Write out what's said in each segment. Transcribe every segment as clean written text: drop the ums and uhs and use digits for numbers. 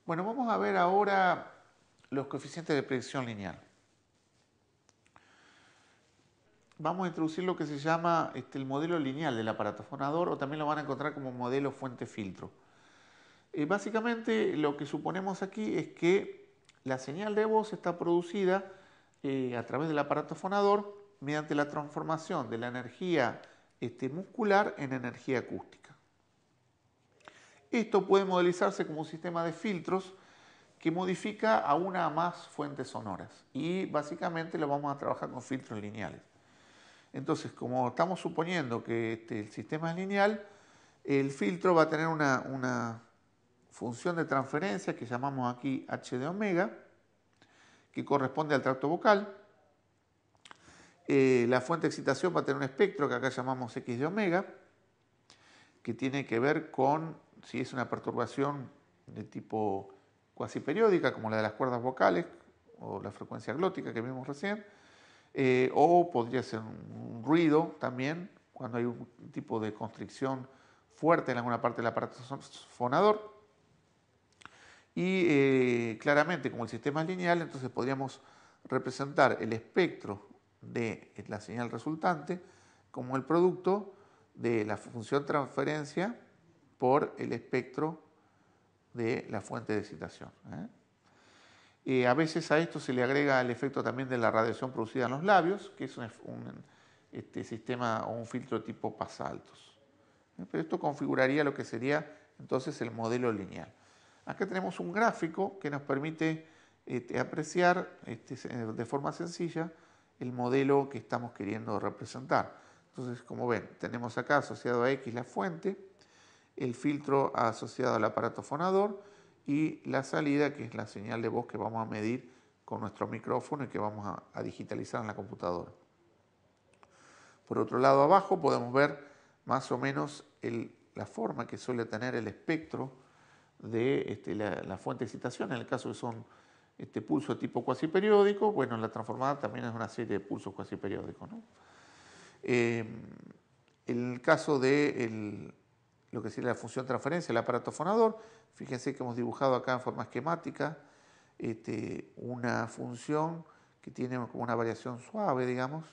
Bueno, vamos a ver ahora los coeficientes de predicción lineal. Vamos a introducir lo que se llama el modelo lineal del aparato fonador, o también lo van a encontrar como modelo fuente-filtro. Básicamente lo que suponemos aquí es que la señal de voz está producida a través del aparato fonador mediante la transformación de la energía muscular en energía acústica. Esto puede modelizarse como un sistema de filtros que modifica a una o más fuentes sonoras, y básicamente lo vamos a trabajar con filtros lineales. Entonces, como estamos suponiendo que el sistema es lineal, el filtro va a tener una función de transferencia que llamamos aquí h de omega, que corresponde al tracto vocal. La fuente de excitación va a tener un espectro que acá llamamos x de omega, que tiene que ver con si es una perturbación de tipo cuasi periódica, como la de las cuerdas vocales o la frecuencia glótica que vimos recién, o podría ser un ruido también, cuando hay un tipo de constricción fuerte en alguna parte del aparato fonador. Y claramente, como el sistema es lineal, entonces podríamos representar el espectro de la señal resultante como el producto de la función transferencia por el espectro de la fuente de excitación. A veces a esto se le agrega el efecto también de la radiación producida en los labios, que es un sistema o un filtro tipo pasaltos. Pero esto configuraría lo que sería entonces el modelo lineal. Acá tenemos un gráfico que nos permite apreciar de forma sencilla el modelo que estamos queriendo representar. Entonces, como ven, tenemos acá asociado a X la fuente, el filtro asociado al aparato fonador y la salida, que es la señal de voz que vamos a medir con nuestro micrófono y que vamos a digitalizar en la computadora. Por otro lado, abajo podemos ver más o menos la forma que suele tener el espectro de la fuente de excitación. En el caso que son pulsos de tipo cuasi periódico, bueno, la transformada también es una serie de pulsos cuasi periódicos, ¿no? En el caso de lo que sería la función transferencia, el aparato fonador, fíjense que hemos dibujado acá en forma esquemática una función que tiene como una variación suave, digamos,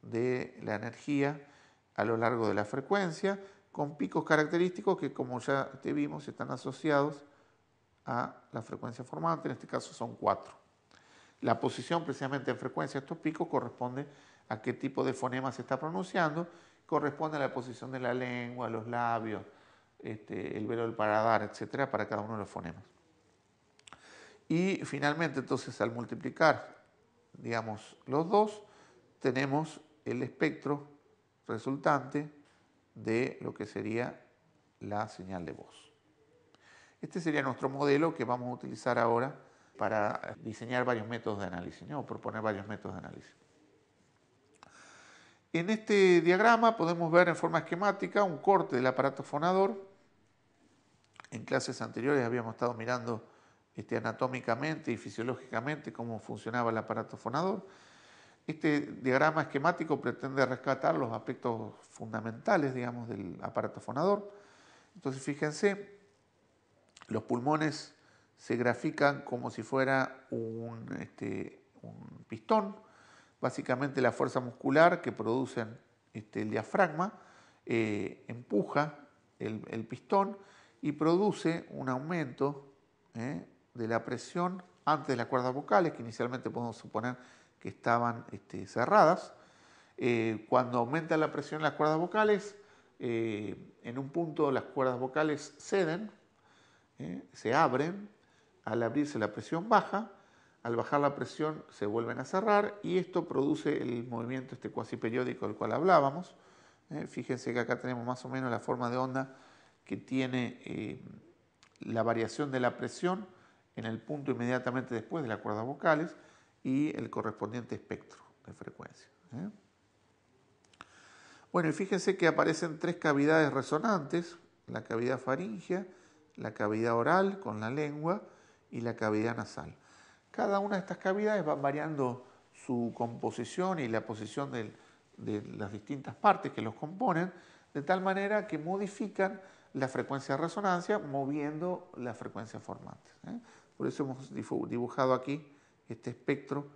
de la energía a lo largo de la frecuencia, con picos característicos que, como ya vimos, están asociados a la frecuencia formante, en este caso son 4. La posición precisamente en frecuencia de estos picos corresponde a qué tipo de fonema se está pronunciando, corresponde a la posición de la lengua, los labios, el velo del paladar, etcétera, para cada uno de los fonemas. Y finalmente, entonces, al multiplicar, digamos, los dos, tenemos el espectro resultante de lo que sería la señal de voz. Este sería nuestro modelo que vamos a utilizar ahora para diseñar varios métodos de análisis, ¿no? O proponer varios métodos de análisis. En este diagrama podemos ver en forma esquemática un corte del aparato fonador. En clases anteriores habíamos estado mirando anatómicamente y fisiológicamente cómo funcionaba el aparato fonador. Este diagrama esquemático pretende rescatar los aspectos fundamentales, digamos, del aparato fonador. Entonces, fíjense, los pulmones se grafican como si fuera un pistón. Básicamente la fuerza muscular que produce el diafragma empuja el pistón y produce un aumento de la presión antes de las cuerdas vocales, que inicialmente podemos suponer que estaban cerradas. Cuando aumenta la presión en las cuerdas vocales, en un punto las cuerdas vocales ceden, se abren. Al abrirse la presión baja, al bajar la presión se vuelven a cerrar y esto produce el movimiento cuasi periódico del cual hablábamos. Fíjense que acá tenemos más o menos la forma de onda que tiene la variación de la presión en el punto inmediatamente después de las cuerdas vocales y el correspondiente espectro de frecuencia. Bueno, y fíjense que aparecen tres cavidades resonantes: la cavidad faríngea, la cavidad oral con la lengua y la cavidad nasal. Cada una de estas cavidades va variando su composición y la posición de las distintas partes que los componen, de tal manera que modifican la frecuencia de resonancia moviendo las frecuencias formantes. Por eso hemos dibujado aquí este espectro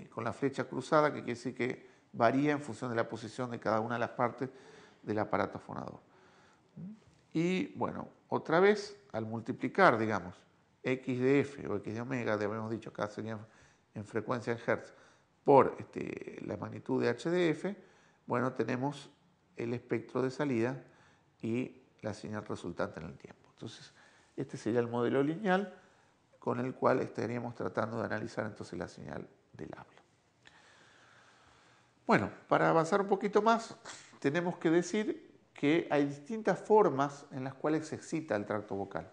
con la flecha cruzada, que quiere decir que varía en función de la posición de cada una de las partes del aparato fonador. Y bueno, otra vez, al multiplicar, digamos, x de f o x de omega, habíamos dicho acá sería en frecuencia en hertz, por la magnitud de h de f, bueno, tenemos el espectro de salida y la señal resultante en el tiempo. Entonces, este sería el modelo lineal con el cual estaríamos tratando de analizar entonces la señal del habla. Bueno, para avanzar un poquito más, tenemos que decir que hay distintas formas en las cuales se excita el tracto vocal.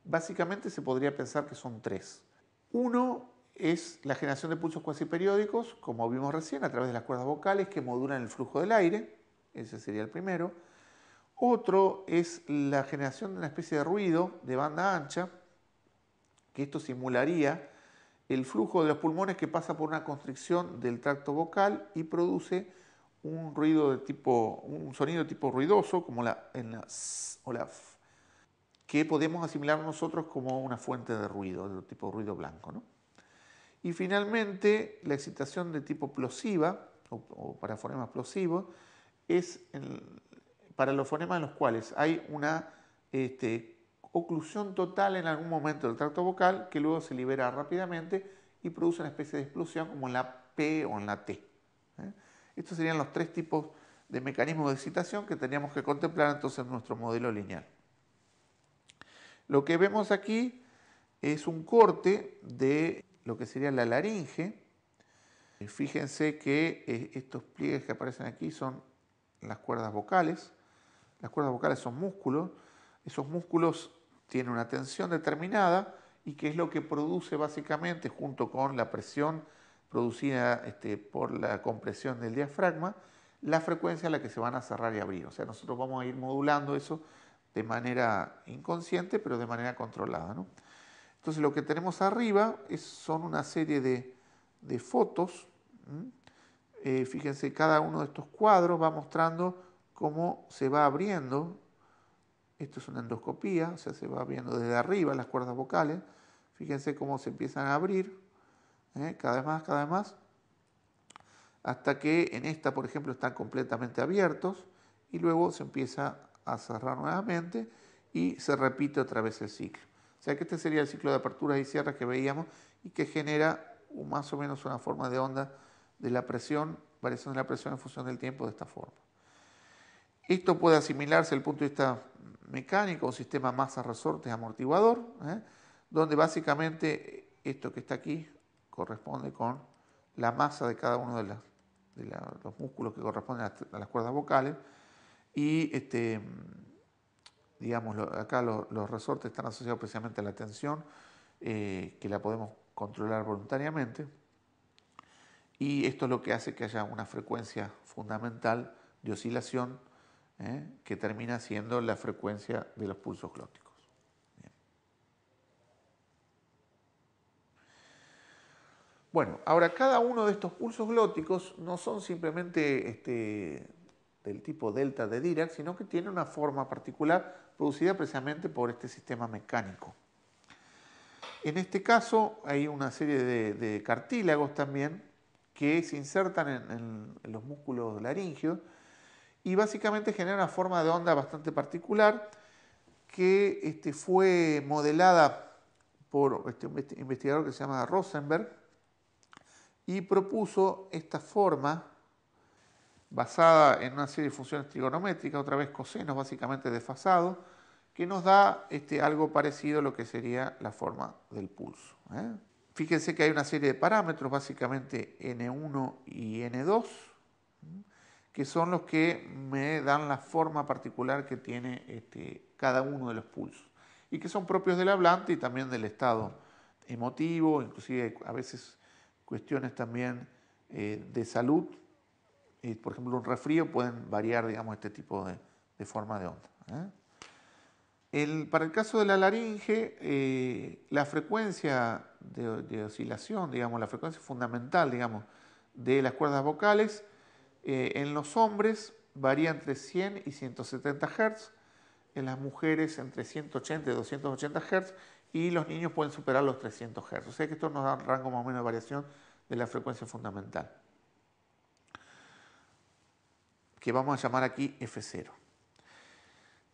Básicamente se podría pensar que son tres. Uno es la generación de pulsos cuasiperiódicos, como vimos recién, a través de las cuerdas vocales que modulan el flujo del aire. Ese sería el primero. Otro es la generación de una especie de ruido de banda ancha, que esto simularía el flujo de los pulmones que pasa por una constricción del tracto vocal y produce un ruido de tipo, un sonido de tipo ruidoso, como en la s o la f, que podemos asimilar nosotros como una fuente de ruido, de tipo ruido blanco, ¿no? Y finalmente, la excitación de tipo plosiva, o para fonemas plosivos, es para los fonemas en los cuales hay una oclusión total en algún momento del tracto vocal que luego se libera rápidamente y produce una especie de explosión como en la P o en la T. Estos serían los tres tipos de mecanismos de excitación que teníamos que contemplar entonces en nuestro modelo lineal. Lo que vemos aquí es un corte de lo que sería la laringe. Fíjense que estos pliegues que aparecen aquí son las cuerdas vocales. Las cuerdas vocales son músculos. Esos músculos tienen una tensión determinada y que es lo que produce básicamente, junto con la presión producida por la compresión del diafragma, la frecuencia a la que se van a cerrar y abrir. O sea, nosotros vamos a ir modulando eso de manera inconsciente, pero de manera controlada, ¿no? Entonces lo que tenemos arriba son una serie de fotos. Fíjense, cada uno de estos cuadros va mostrando cómo se va abriendo. Esto es una endoscopía, o sea, se va abriendo desde arriba las cuerdas vocales. Fíjense cómo se empiezan a abrir, cada vez más, hasta que en esta, por ejemplo, están completamente abiertos y luego se empieza a cerrar nuevamente y se repite otra vez el ciclo. O sea que este sería el ciclo de aperturas y cierres que veíamos y que genera más o menos una forma de onda de la presión, variación de la presión en función del tiempo de esta forma. Esto puede asimilarse desde el punto de vista mecánico, un sistema masa-resortes amortiguador, donde básicamente esto que está aquí corresponde con la masa de cada uno de los músculos que corresponden a las cuerdas vocales y digamos, acá los resortes están asociados precisamente a la tensión, que la podemos controlar voluntariamente, y esto es lo que hace que haya una frecuencia fundamental de oscilación, que termina siendo la frecuencia de los pulsos glóticos. Bien. Bueno, ahora cada uno de estos pulsos glóticos no son simplemente del tipo delta de Dirac, sino que tiene una forma particular producida precisamente por este sistema mecánico. En este caso hay una serie de cartílagos también que se insertan en los músculos laringeos y básicamente genera una forma de onda bastante particular que fue modelada por un investigador que se llama Rosenberg y propuso esta forma basada en una serie de funciones trigonométricas, otra vez cosenos básicamente desfasados, que nos da algo parecido a lo que sería la forma del pulso. Fíjense que hay una serie de parámetros, básicamente N1 y N2, que son los que me dan la forma particular que tiene cada uno de los pulsos y que son propios del hablante y también del estado emotivo, inclusive a veces cuestiones también de salud. Por ejemplo, un resfrío pueden variar, digamos, este tipo de forma de onda. Para el caso de la laringe, la frecuencia de oscilación, digamos, la frecuencia fundamental, digamos, de las cuerdas vocales, en los hombres varía entre 100 y 170 Hz, en las mujeres entre 180 y 280 Hz y los niños pueden superar los 300 Hz. O sea que esto nos da un rango más o menos de variación de la frecuencia fundamental, que vamos a llamar aquí F0.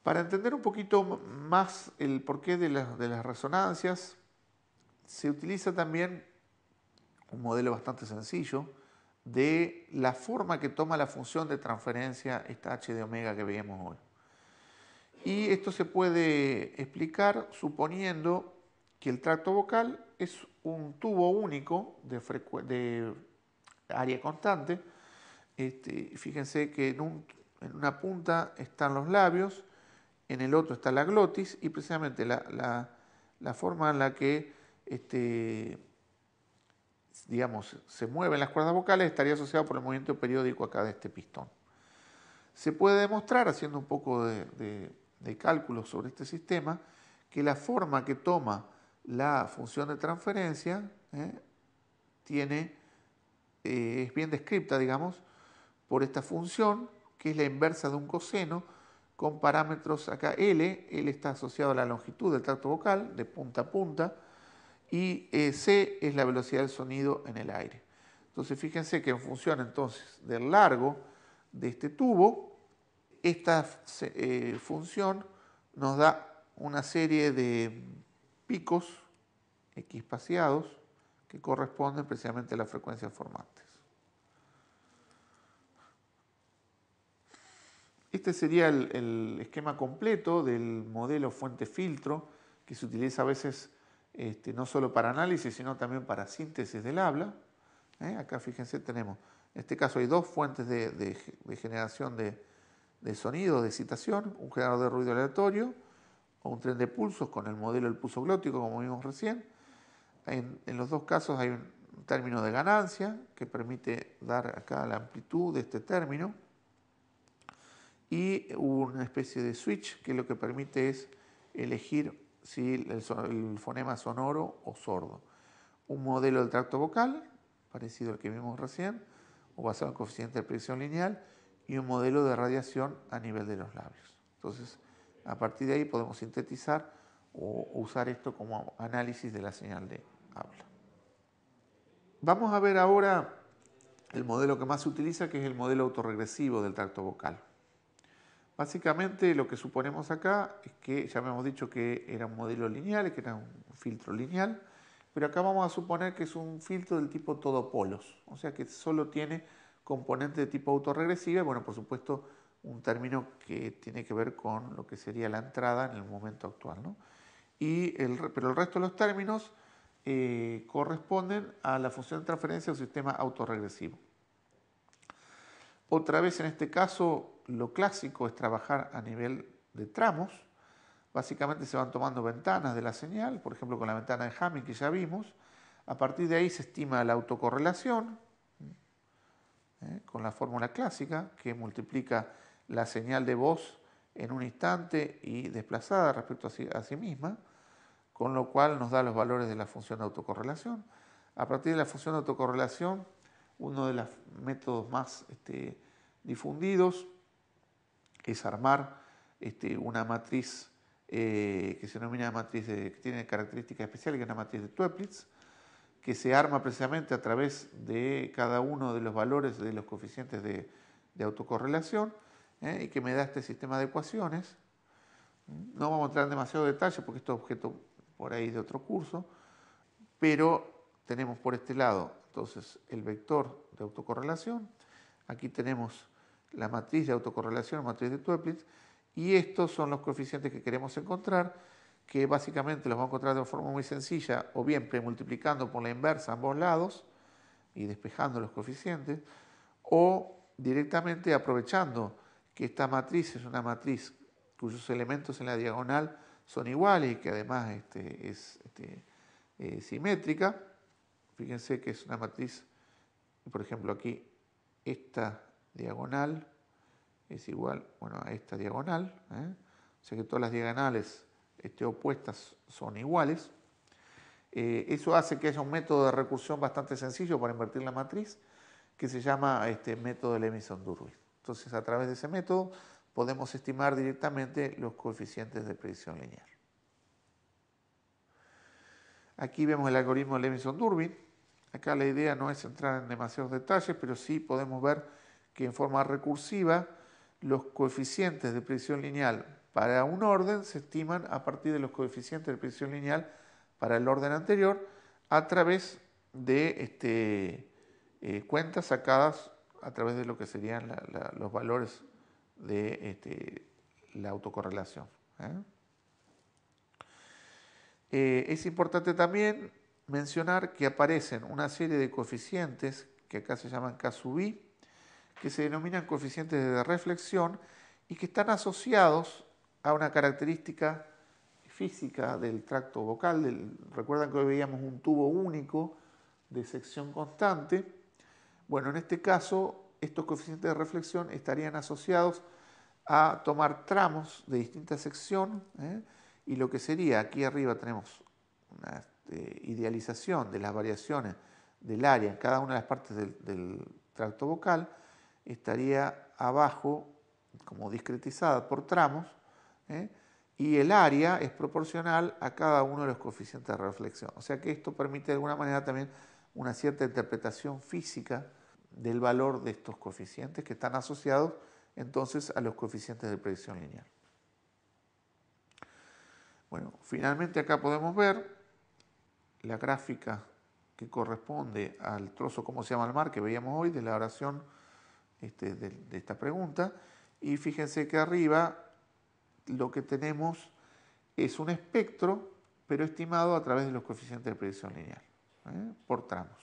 Para entender un poquito más el porqué de las resonancias, se utiliza también un modelo bastante sencillo de la forma que toma la función de transferencia, esta h de omega que veíamos hoy. Y esto se puede explicar suponiendo que el tracto vocal es un tubo único de área constante. Fíjense que en una punta están los labios, en el otro está la glotis, y precisamente la forma en la que digamos, se mueven las cuerdas vocales estaría asociado por el movimiento periódico acá de este pistón. Se puede demostrar, haciendo un poco de cálculos sobre este sistema, que la forma que toma la función de transferencia es bien descripta, digamos, por esta función, que es la inversa de un coseno, con parámetros acá L. L está asociado a la longitud del tracto vocal, de punta a punta, y C es la velocidad del sonido en el aire. Entonces fíjense que en función entonces del largo de este tubo, esta función nos da una serie de picos equispaciados que corresponden precisamente a las frecuencias formantes. Este sería el esquema completo del modelo fuente-filtro que se utiliza a veces no solo para análisis, sino también para síntesis del habla. Acá fíjense, tenemos, en este caso hay dos fuentes de generación de sonido, de excitación, un generador de ruido aleatorio o un tren de pulsos con el modelo del pulso glótico, como vimos recién. En los dos casos hay un término de ganancia que permite dar acá la amplitud de este término, y una especie de switch que lo que permite es elegir si el fonema sonoro o sordo. Un modelo del tracto vocal, parecido al que vimos recién, o basado en coeficiente de predicción lineal, y un modelo de radiación a nivel de los labios. Entonces, a partir de ahí podemos sintetizar o usar esto como análisis de la señal de habla. Vamos a ver ahora el modelo que más se utiliza, que es el modelo autorregresivo del tracto vocal. Básicamente lo que suponemos acá es que ya habíamos dicho que era un modelo lineal, que era un filtro lineal, pero acá vamos a suponer que es un filtro del tipo todopolos, o sea que solo tiene componentes de tipo autorregresiva, y bueno, por supuesto, un término que tiene que ver con lo que sería la entrada en el momento actual, ¿no? Pero el resto de los términos corresponden a la función de transferencia del sistema autorregresivo. Otra vez, en este caso, lo clásico es trabajar a nivel de tramos. Básicamente se van tomando ventanas de la señal, por ejemplo con la ventana de Hamming que ya vimos. A partir de ahí se estima la autocorrelación con la fórmula clásica que multiplica la señal de voz en un instante y desplazada respecto a sí misma, con lo cual nos da los valores de la función de autocorrelación. A partir de la función de autocorrelación, uno de los métodos más difundidos es armar una matriz que se denomina matriz que tiene características especiales, que es una matriz de Toeplitz, que se arma precisamente a través de cada uno de los valores de los coeficientes de autocorrelación y que me da este sistema de ecuaciones. No vamos a entrar en demasiado detalle porque esto es objeto por ahí de otro curso, pero tenemos por este lado entonces el vector de autocorrelación, aquí tenemos la matriz de autocorrelación, matriz de Toeplitz, y estos son los coeficientes que queremos encontrar, que básicamente los vamos a encontrar de forma muy sencilla, o bien premultiplicando por la inversa ambos lados y despejando los coeficientes, o directamente aprovechando que esta matriz es una matriz cuyos elementos en la diagonal son iguales y que además es simétrica. Fíjense que es una matriz, por ejemplo aquí, esta diagonal es igual, bueno, a esta diagonal, o sea que todas las diagonales opuestas son iguales. Eso hace que haya un método de recursión bastante sencillo para invertir la matriz, que se llama método de Levinson-Durwin. Entonces, a través de ese método podemos estimar directamente los coeficientes de predicción lineal. Aquí vemos el algoritmo de Levinson-Durbin. Acá la idea no es entrar en demasiados detalles, pero sí podemos ver que en forma recursiva los coeficientes de predicción lineal para un orden se estiman a partir de los coeficientes de predicción lineal para el orden anterior a través de cuentas sacadas a través de lo que serían los valores de la autocorrelación. Es importante también mencionar que aparecen una serie de coeficientes que acá se llaman K sub i, que se denominan coeficientes de reflexión y que están asociados a una característica física del tracto vocal. Recuerdan que hoy veíamos un tubo único de sección constante. Bueno, en este caso, estos coeficientes de reflexión estarían asociados a tomar tramos de distinta sección, y lo que sería, aquí arriba tenemos una idealización de las variaciones del área en cada una de las partes del tracto vocal, estaría abajo como discretizada por tramos, y el área es proporcional a cada uno de los coeficientes de reflexión. O sea que esto permite de alguna manera también una cierta interpretación física del valor de estos coeficientes que están asociados entonces a los coeficientes de predicción lineal. Bueno, finalmente acá podemos ver la gráfica que corresponde al trozo ¿cómo se llama el mar? Que veíamos hoy de la oración de esta pregunta, y fíjense que arriba lo que tenemos es un espectro, pero estimado a través de los coeficientes de predicción lineal, por tramos.